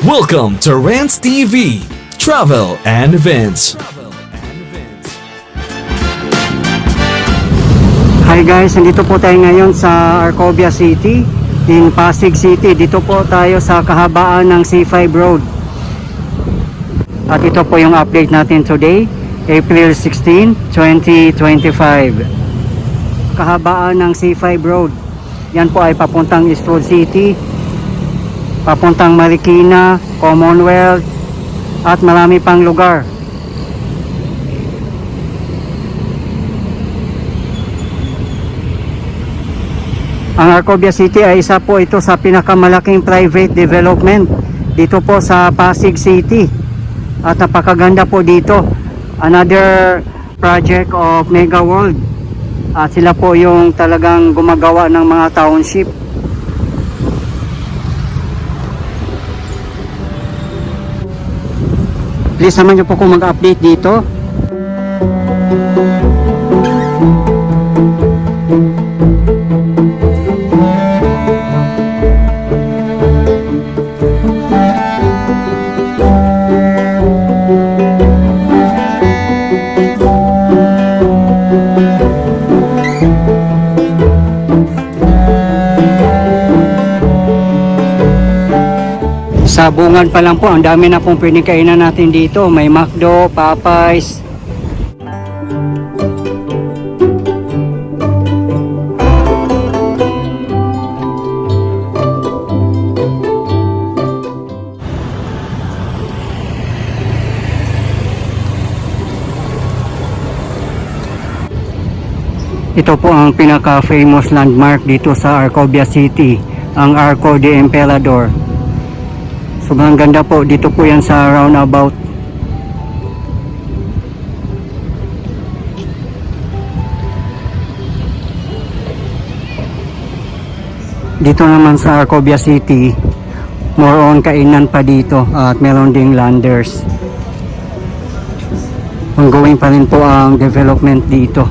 Welcome to Rants TV, Travel and Events. Hi guys, nandito po tayo ngayon sa Arcobia City in Pasig City. Dito po tayo sa kahabaan ng C5 Road. At ito po yung update natin today, April 16, 2025. Kahabaan ng C5 Road. Yan po ay papuntang Eastwood City, papuntang Marikina, Commonwealth, at marami pang lugar. Ang Arcobia City ay isa po ito sa pinakamalaking private development dito po sa Pasig City. At napakaganda po dito. Another project of Mega World. At sila po yung talagang gumagawa ng mga township. Please naman nyo po kung mag-update dito. Sa bungan pa lang po, ang dami na pong pwedeng kainan natin dito. May McDo, Popeyes. Ito po ang pinaka-famous landmark dito sa Arcobia City, ang Arco de Emperador. Sobrang ganda po. Dito po yan sa roundabout. Dito naman sa Arcobia City, more on kainan pa dito at meron ding landers. Ongoing pa rin po ang development dito.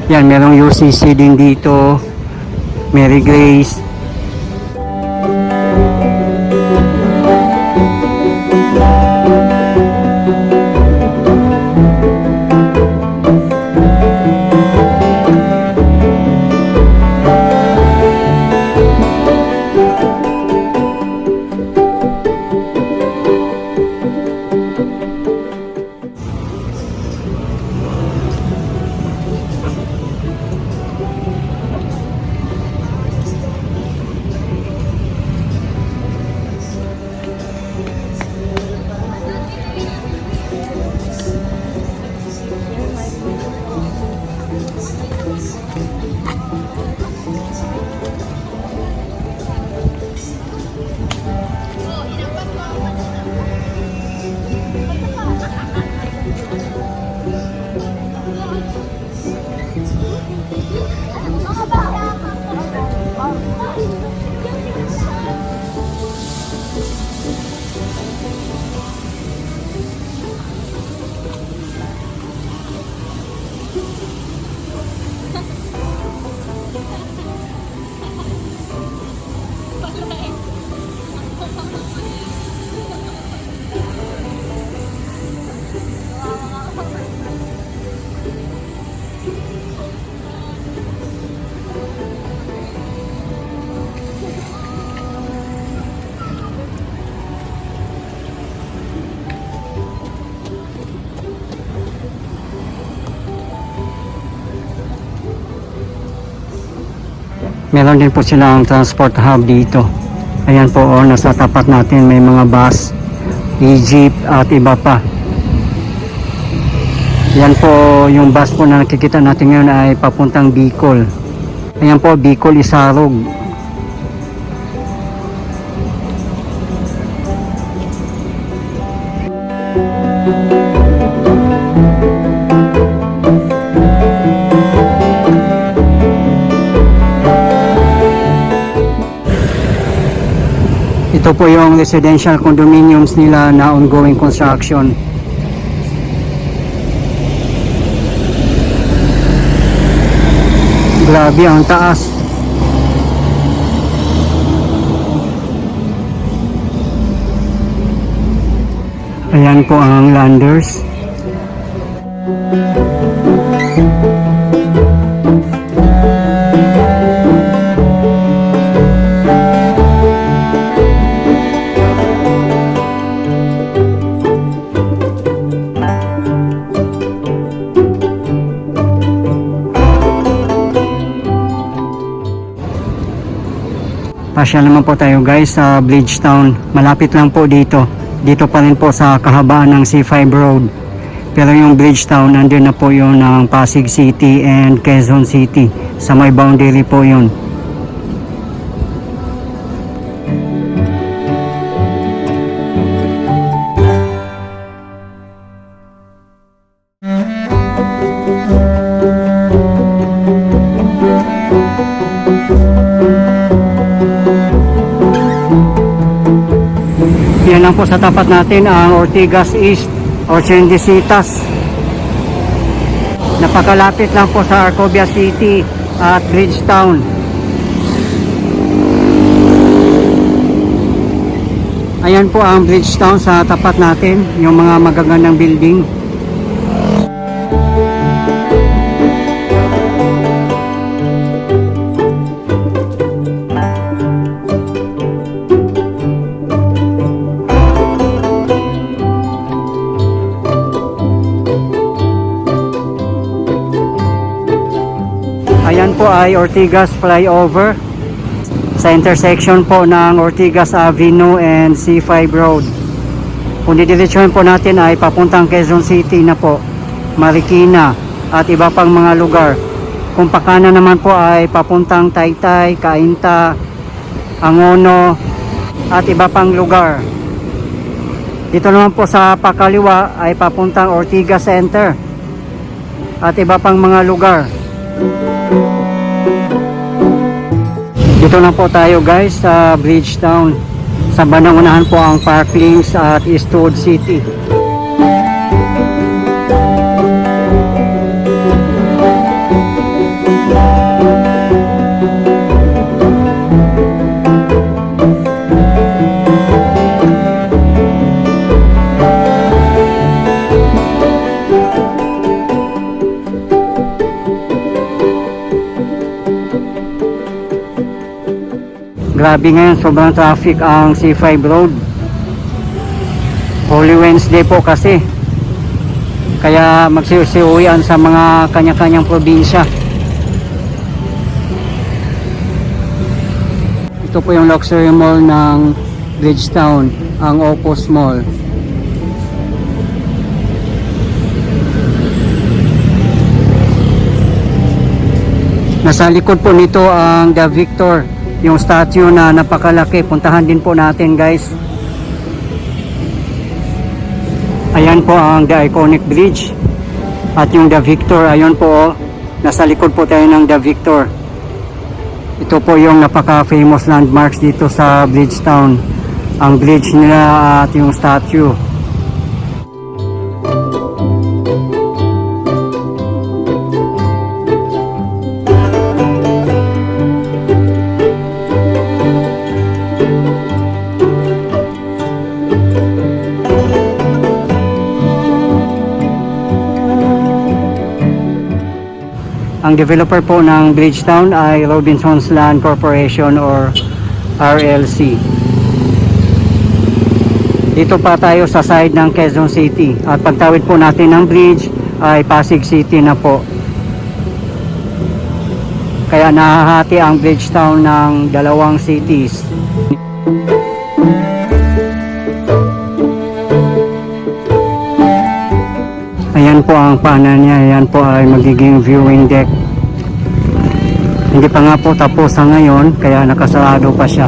Yan, merong UCC din dito, Mary Grace. Meron din po silang transport hub dito. Ayan po, nasa tapat natin may mga bus, e-jeep at iba pa. Yan po yung bus po na nakikita natin ngayon ay papuntang Bicol. Ayan po, Bicol Isarog. Ito po yung residential condominiums nila na ongoing construction. Grabe ang taas. Ayan po ang landers. Pasya naman po tayo guys sa Bridgetown. Malapit lang po dito. Dito pa rin po sa kahabaan ng C5 Road. Pero yung Bridgetown, nandun na po yun ng Pasig City and Quezon City. Sa may boundary po yun. Yan lang po sa tapat natin ang Ortigas East or Chendesitas. Napakalapit lang po sa Arcobia City at Bridgetown. Ayan po ang Bridgetown sa tapat natin, yung mga magagandang building. Ayan po ay Ortigas Flyover sa intersection po ng Ortigas Avenue and C5 Road. Kung didiretsuhin po natin ay papuntang Quezon City na po, Marikina at iba pang mga lugar. Kung pakana naman po ay papuntang Taytay, Cainta, Angono at iba pang lugar. Dito naman po sa pakaliwa ay papuntang Ortigas Center at iba pang mga lugar. Dito na po tayo guys sa Bridgetown. Sa bandang unahan po ang Parklinks at Eastwood City. Grabe ngayon, sobrang traffic ang C5 Road. Holy Wednesday po kasi. Kaya magsisiuwian sa mga kanya-kanyang probinsya. Ito po yung luxury mall ng Bridgetown, ang Opus Mall. Nasa likod po nito ang The Victor, yung statue na napakalaki. Puntahan din po natin guys. Ayan po ang The Iconic Bridge at yung The Victor. Ayun po, nasa likod po tayo ng The Victor. Ito po yung napaka famous landmarks dito sa Bridgetown, ang bridge nila at yung statue. Ang developer po ng Bridgetown ay Robinsons Land Corporation or RLC. Dito pa tayo sa side ng Quezon City at pagtawid po natin ng bridge ay Pasig City na po. Kaya nahahati ang Bridgetown ng dalawang cities. Ayan po ang paanan niya. Ayan po ay magiging viewing deck. Hindi pa nga po tapos sa ngayon, kaya nakasarado pa siya.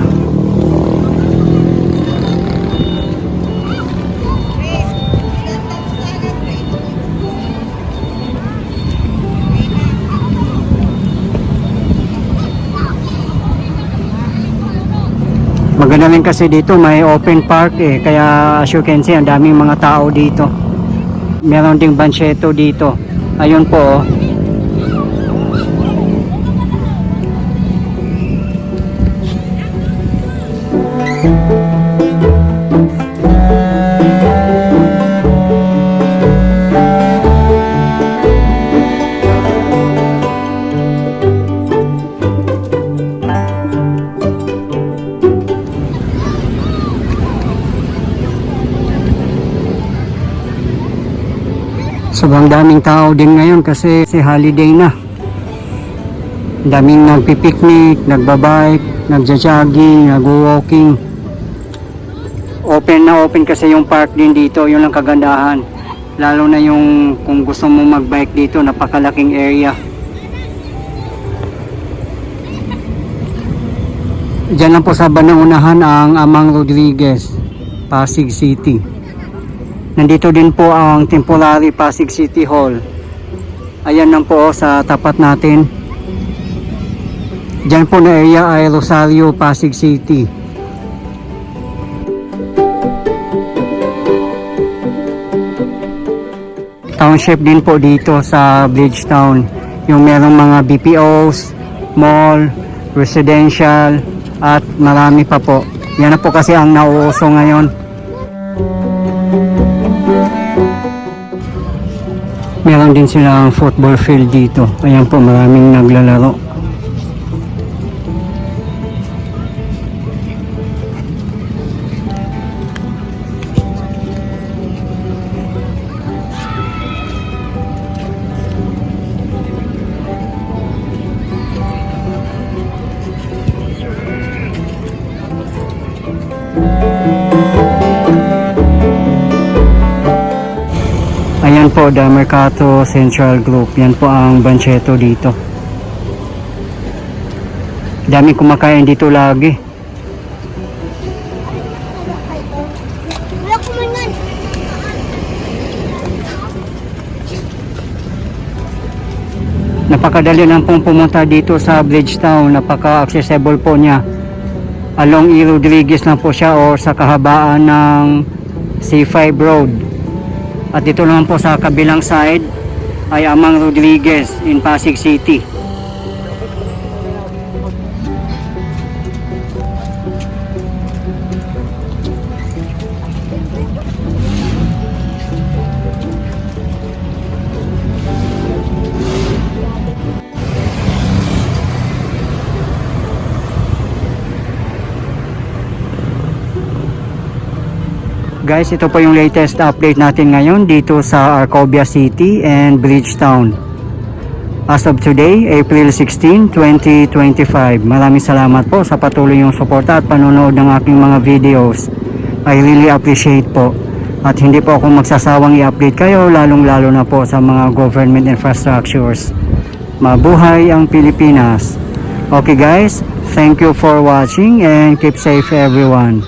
Maganda rin kasi dito may open park kaya as you can see ang daming mga tao dito. Meron ding bancheto dito. Ayun po oh. Sobrang daming tao din ngayon kasi holiday na. Daming nagpipiknik, nagbabike, nagja-jogging, nag-walking. Open na open kasi yung park din dito, yun ang kagandahan. Lalo na yung kung gusto mo magbike dito, napakalaking area. Diyan lang po sa bandang unahan ang Amang Rodriguez, Pasig City. Nandito din po ang temporary Pasig City Hall. Ayan lang po sa tapat natin. Diyan po na area ay Rosario, Pasig City. Township din po dito sa Bridgetown. Yung merong mga BPOs, mall, residential, at marami pa po. Yan na po kasi ang nauuso ngayon. Meron din silang football field dito. Ayan po, maraming naglalaro. Ayan po, The Mercato Central Group. Yan po ang Bancheto dito. Daming kumakain dito lagi. Napakadali lang pong pumunta dito sa Bridgetown. Napaka-accessible po niya. Along E. Rodriguez lang po siya o sa kahabaan ng C5 Road. At dito naman po sa kabilang side ay Amang Rodriguez in Pasig City. Guys, ito po yung latest update natin ngayon dito sa Arcobia City and Bridgetown. As of today, April 16, 2025. Maraming salamat po sa patuloy yung suporta at panonood ng aking mga videos. I really appreciate po. At hindi po ako magsasawang i-update kayo, lalong-lalo na po sa mga government infrastructures. Mabuhay ang Pilipinas. Okay guys, thank you for watching and keep safe everyone.